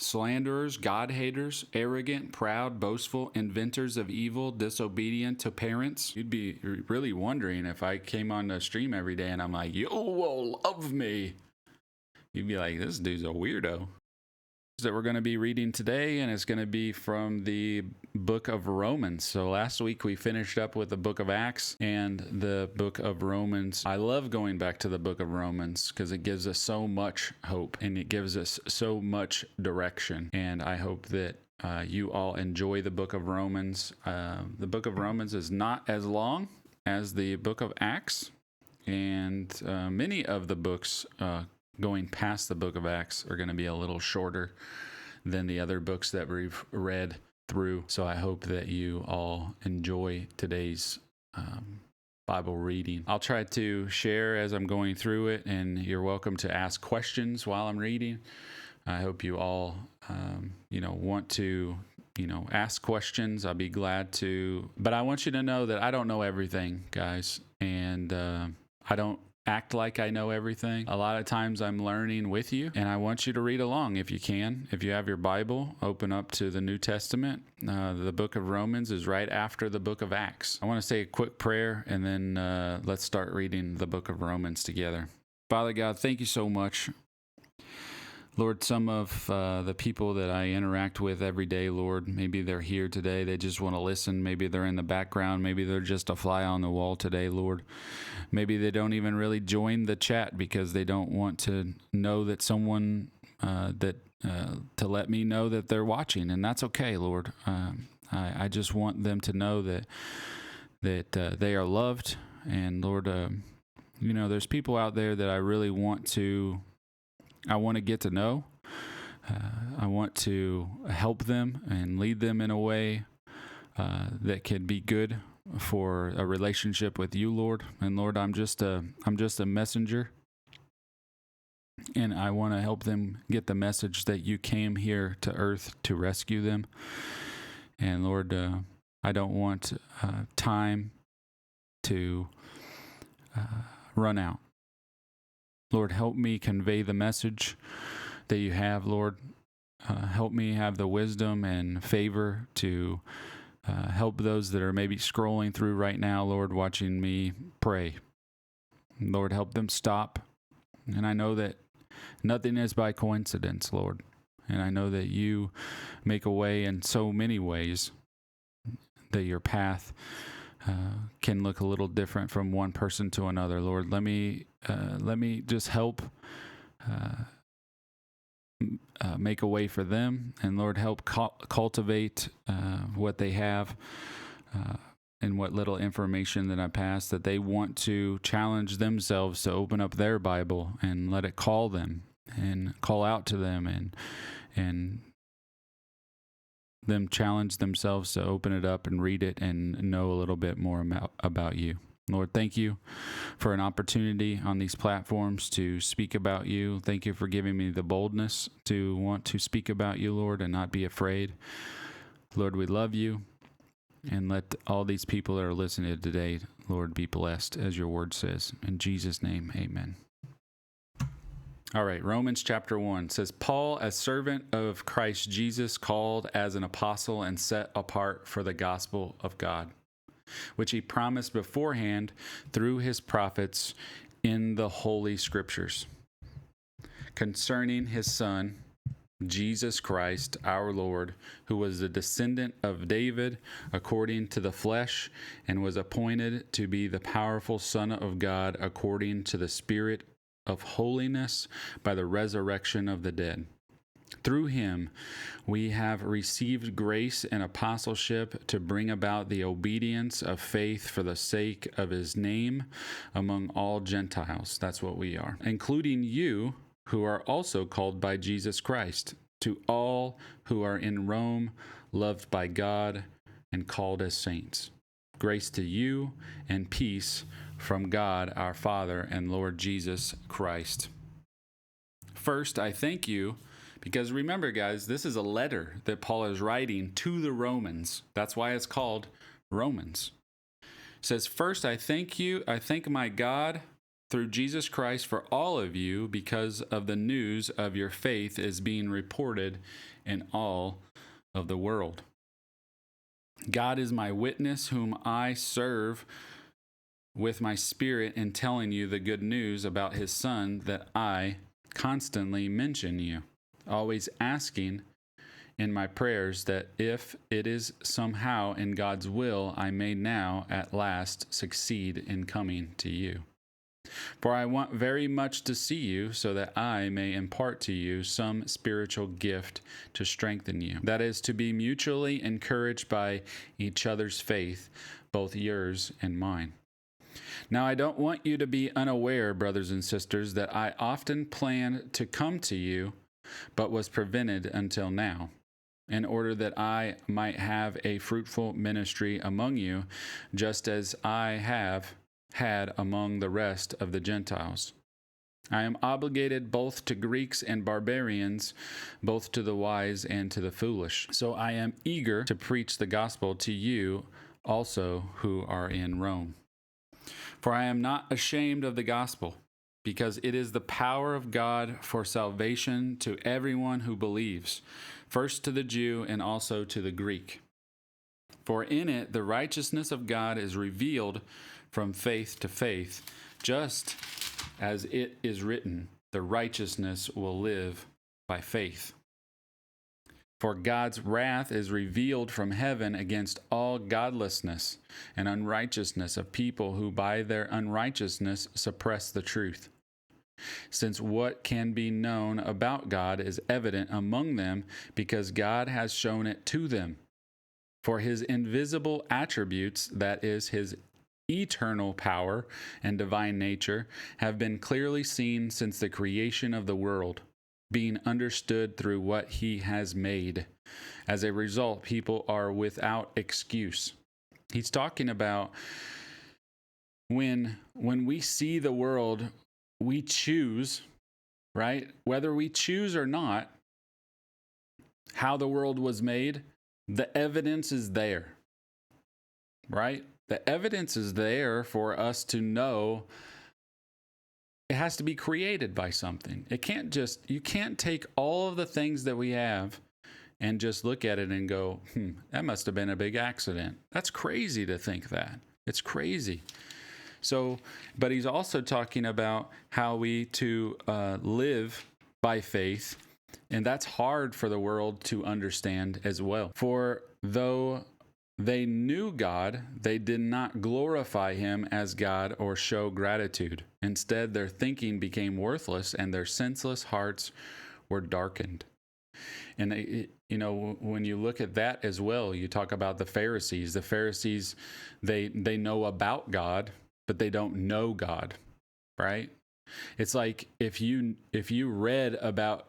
slanderers, God-haters, arrogant, proud, boastful, inventors of evil, disobedient to parents. You'd be really wondering if I came on the stream every day and I'm like, you will love me. You'd be like, this dude's a weirdo. That we're going to be reading today, and it's going to be from the book of Romans. So last week we finished up with the book of Acts and the book of Romans. I love going back to the book of Romans because it gives us so much hope and it gives us so much direction. And I hope that you all enjoy the book of Romans. The book of Romans is not as long as the book of Acts, and many of the books going past the book of Acts are going to be a little shorter than the other books that we've read through. So I hope that you all enjoy today's Bible reading. I'll try to share as I'm going through it, and you're welcome to ask questions while I'm reading. I hope you all, want to, ask questions. I'll be glad to. But I want you to know that I don't know everything, guys, and I don't act like I know everything. A lot of times I'm learning with you, and I want you to read along if you can. If you have your Bible, open up to the New Testament. The book of Romans is right after the book of Acts. I want to say a quick prayer, and then let's start reading the book of Romans together. Father God, thank you so much. Lord, some of the people that I interact with every day, Lord, maybe they're here today. They just want to listen. Maybe they're in the background. Maybe they're just a fly on the wall today, Lord. Maybe they don't even really join the chat because they don't want to know that someone to let me know that they're watching, and that's okay, Lord. I just want them to know that they are loved, and Lord, there's people out there that I really want to get to know. I want to help them and lead them in a way that can be good for a relationship with you, Lord. And Lord, I'm just a messenger, and I want to help them get the message that you came here to earth to rescue them. And Lord, I don't want time to run out. Lord, help me convey the message that you have, Lord. Help me have the wisdom and favor to help those that are maybe scrolling through right now, Lord, watching me pray. Lord, help them stop. And I know that nothing is by coincidence, Lord. And I know that you make a way in so many ways that your path can look a little different from one person to another. Lord, let me just help make a way for them, and Lord, help cultivate what they have and what little information that I pass, that they want to challenge themselves to open up their Bible and let it call them and call out to them, and them challenge themselves to open it up and read it and know a little bit more about you. Lord, thank you for an opportunity on these platforms to speak about you. Thank you for giving me the boldness to want to speak about you, Lord, and not be afraid. Lord, we love you, and let all these people that are listening today, Lord, be blessed, as your word says. In Jesus' name, amen. All right, Romans chapter 1 says, Paul, a servant of Christ Jesus, called as an apostle and set apart for the gospel of God, which he promised beforehand through his prophets in the Holy Scriptures, concerning his Son, Jesus Christ, our Lord, who was the descendant of David according to the flesh, and was appointed to be the powerful Son of God according to the Spirit of holiness by the resurrection of the dead. Through him, we have received grace and apostleship to bring about the obedience of faith for the sake of his name among all Gentiles. That's what we are, including you, who are also called by Jesus Christ, to all who are in Rome, loved by God and called as saints. Grace to you and peace from God our Father and Lord Jesus Christ. First, I thank you because remember, guys, this is a letter that Paul is writing to the Romans. That's why it's called Romans. It says, first, I thank my God through Jesus Christ for all of you because of the news of your faith is being reported in all of the world. God is my witness, whom I serve with my spirit in telling you the good news about his Son, that I constantly mention you, always asking in my prayers that if it is somehow in God's will, I may now at last succeed in coming to you. For I want very much to see you, so that I may impart to you some spiritual gift to strengthen you. That is, to be mutually encouraged by each other's faith, both yours and mine. Now I don't want you to be unaware, brothers and sisters, that I often planned to come to you, but was prevented until now, in order that I might have a fruitful ministry among you, just as I have had among the rest of the Gentiles. I am obligated both to Greeks and barbarians, both to the wise and to the foolish. So I am eager to preach the gospel to you also who are in Rome. For I am not ashamed of the gospel, because it is the power of God for salvation to everyone who believes, first to the Jew and also to the Greek. For in it the righteousness of God is revealed from faith to faith, just as it is written, the righteousness will live by faith. For God's wrath is revealed from heaven against all godlessness and unrighteousness of people who by their unrighteousness suppress the truth. Since what can be known about God is evident among them, because God has shown it to them. For his invisible attributes, that is, his eternal power and divine nature, have been clearly seen since the creation of the world, being understood through what he has made. As a result, people are without excuse. He's talking about when we see the world, we choose, right? Whether we choose or not, how the world was made, the evidence is there, right? The evidence is there for us to know it has to be created by something. You can't take all of the things that we have and just look at it and go, that must have been a big accident. That's crazy to think that. It's crazy. So, but he's also talking about how we to live by faith, and that's hard for the world to understand as well. For though they knew God, they did not glorify him as God or show gratitude. Instead, their thinking became worthless and their senseless hearts were darkened. And, when you look at that as well, you talk about the Pharisees. The Pharisees, they know about God, but they don't know God, right? It's like if you read about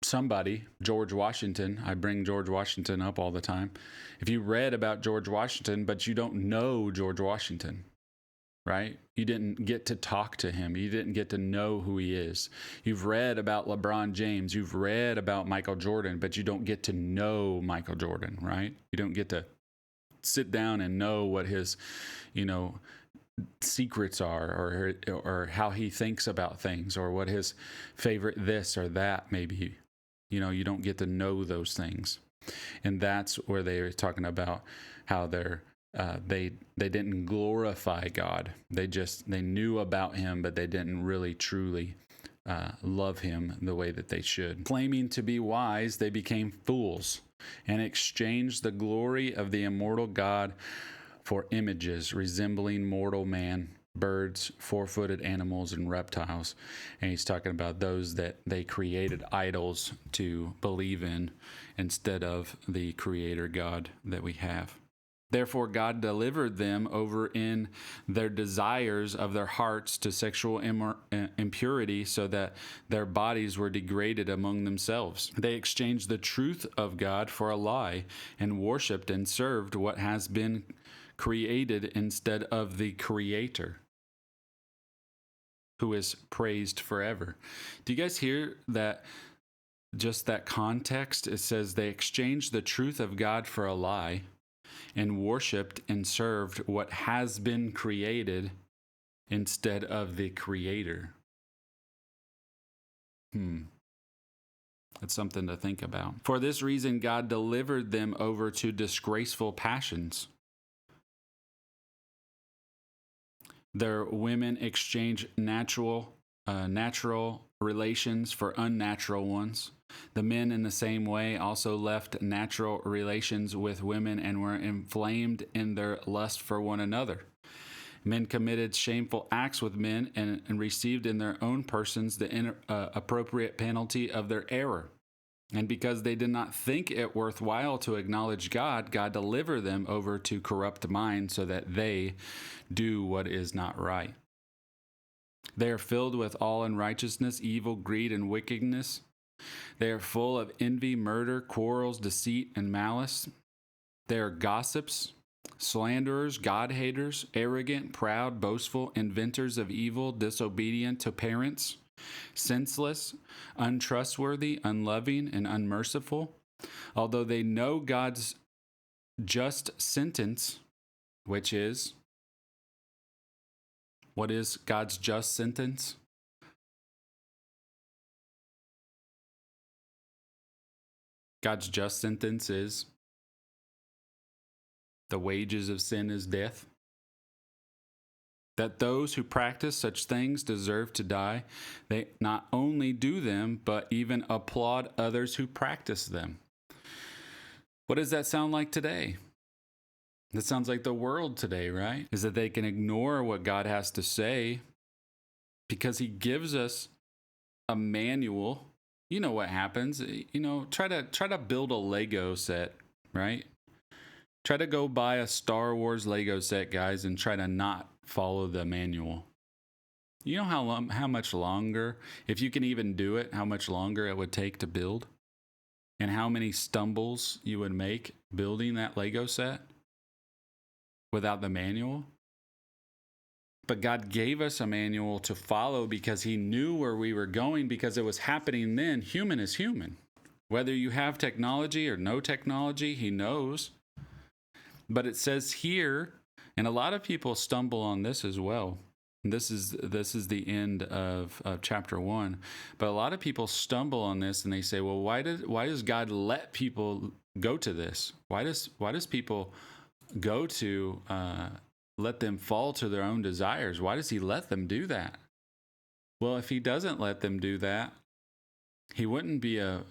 somebody, George Washington, I bring George Washington up all the time. If you read about George Washington, but you don't know George Washington, right? You didn't get to talk to him. You didn't get to know who he is. You've read about LeBron James. You've read about Michael Jordan, but you don't get to know Michael Jordan, right? You don't get to sit down and know what his, secrets are, or how he thinks about things, or what his favorite this or that may be. You don't get to know those things. And that's where they were talking about how they didn't glorify God. They knew about him, but they didn't really truly love him the way that they should. Claiming to be wise, they became fools and exchanged the glory of the immortal God for images resembling mortal man, birds, four-footed animals, and reptiles. And he's talking about those that they created idols to believe in instead of the creator God that we have. Therefore, God delivered them over in their desires of their hearts to sexual impurity, so that their bodies were degraded among themselves. They exchanged the truth of God for a lie and worshipped and served what has been created instead of the Creator, who is praised forever. Do you guys hear that? Just that context? It says they exchanged the truth of God for a lie and worshipped and served what has been created instead of the Creator. That's something to think about. For this reason, God delivered them over to disgraceful passions. Their women exchanged natural relations for unnatural ones. The men, in the same way, also left natural relations with women and were inflamed in their lust for one another. Men committed shameful acts with men and received in their own persons the appropriate penalty of their error. And because they did not think it worthwhile to acknowledge God, God delivered them over to corrupt minds so that they do what is not right. They are filled with all unrighteousness, evil, greed, and wickedness. They are full of envy, murder, quarrels, deceit, and malice. They are gossips, slanderers, God-haters, arrogant, proud, boastful, inventors of evil, disobedient to parents, senseless, untrustworthy, unloving, and unmerciful. Although they know God's just sentence, which is, what is God's just sentence? God's just sentence is the wages of sin is death. That those who practice such things deserve to die. They not only do them, but even applaud others who practice them. What does that sound like today? That sounds like the world today, right? Is that they can ignore what God has to say because he gives us a manual. You know what happens. Try to build a Lego set, right? Try to go buy a Star Wars Lego set, guys, and try to not follow the manual. You know how much longer, if you can even do it, how much longer it would take to build? And how many stumbles you would make building that Lego set without the manual? But God gave us a manual to follow because he knew where we were going, because it was happening then. Human is human. Whether you have technology or no technology, he knows. But it says here, and a lot of people stumble on this as well. And this is the end of chapter 1. But a lot of people stumble on this and they say, well, why does God let people go to this? Why does people go to let them fall to their own desires? Why does he let them do that? Well, if he doesn't let them do that, he wouldn't be a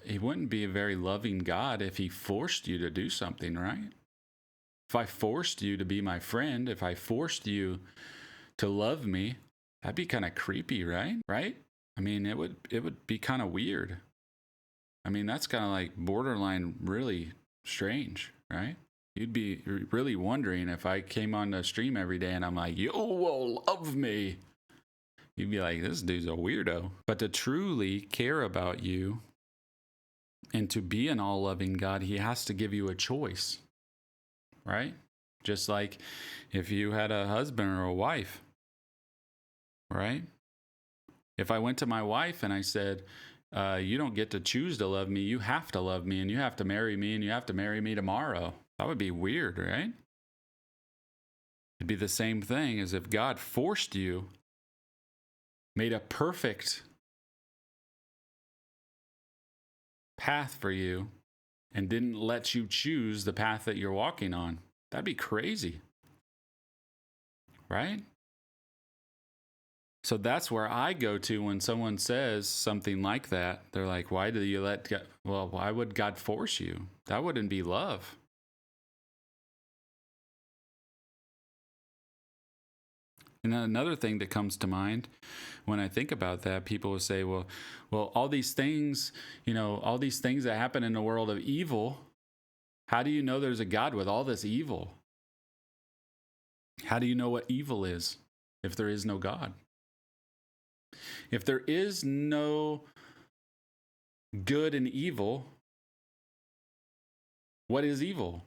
very loving God if he forced you to do something, right? If I forced you to be my friend, if I forced you to love me, that'd be kind of creepy, right? Right? I mean, it would be kind of weird. I mean, that's kind of like borderline really strange, right? You'd be really wondering if I came on the stream every day and I'm like, you will love me. You'd be like, this dude's a weirdo. But to truly care about you and to be an all-loving God, he has to give you a choice, right? Just like if you had a husband or a wife, right? If I went to my wife and I said, you don't get to choose to love me, you have to love me, and you have to marry me, and you have to marry me tomorrow. That would be weird, right? It'd be the same thing as if God forced you, made a perfect path for you, and didn't let you choose the path that you're walking on. That'd be crazy, right? So that's where I go to when someone says something like that. They're like, why do you let God? Well, why would God force you? That wouldn't be love. And then another thing that comes to mind when I think about that, people will say, well, all these things, all these things that happen in the world of evil, how do you know there's a God with all this evil? How do you know what evil is if there is no God? If there is no good and evil, what is evil?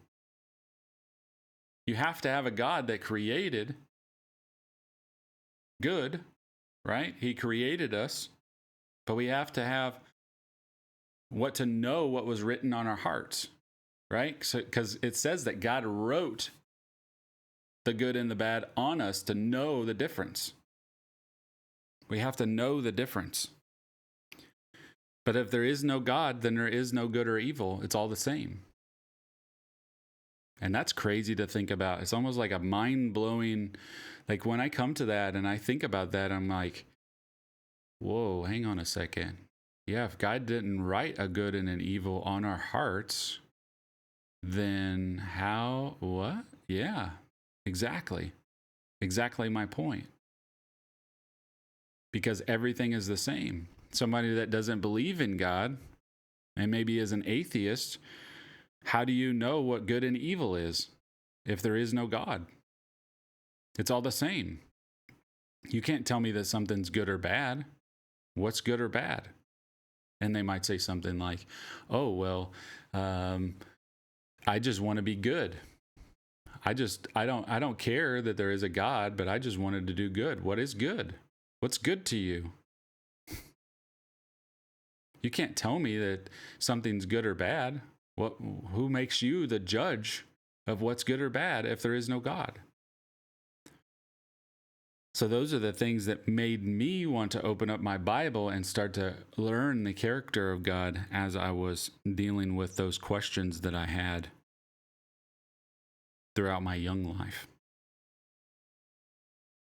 You have to have a God that created good, right? He created us, but we have to have to know what was written on our hearts, right? So, because it says that God wrote the good and the bad on us to know the difference. We have to know the difference. But if there is no God, then there is no good or evil. It's all the same. And that's crazy to think about. It's almost like a mind-blowing, like when I come to that and I think about that, I'm like, whoa, hang on a second. Yeah, if God didn't write a good and an evil on our hearts, then how, what? Yeah, exactly. Exactly my point. Because everything is the same. Somebody that doesn't believe in God and maybe is an atheist, how do you know what good and evil is if there is no God? It's all the same. You can't tell me that something's good or bad. What's good or bad? And they might say something like, oh, well, I just want to be good. I don't care that there is a God, but I just wanted to do good. What is good? What's good to you? You can't tell me that something's good or bad. Who makes you the judge of what's good or bad if there is no God? So those are the things that made me want to open up my Bible and start to learn the character of God as I was dealing with those questions that I had throughout my young life.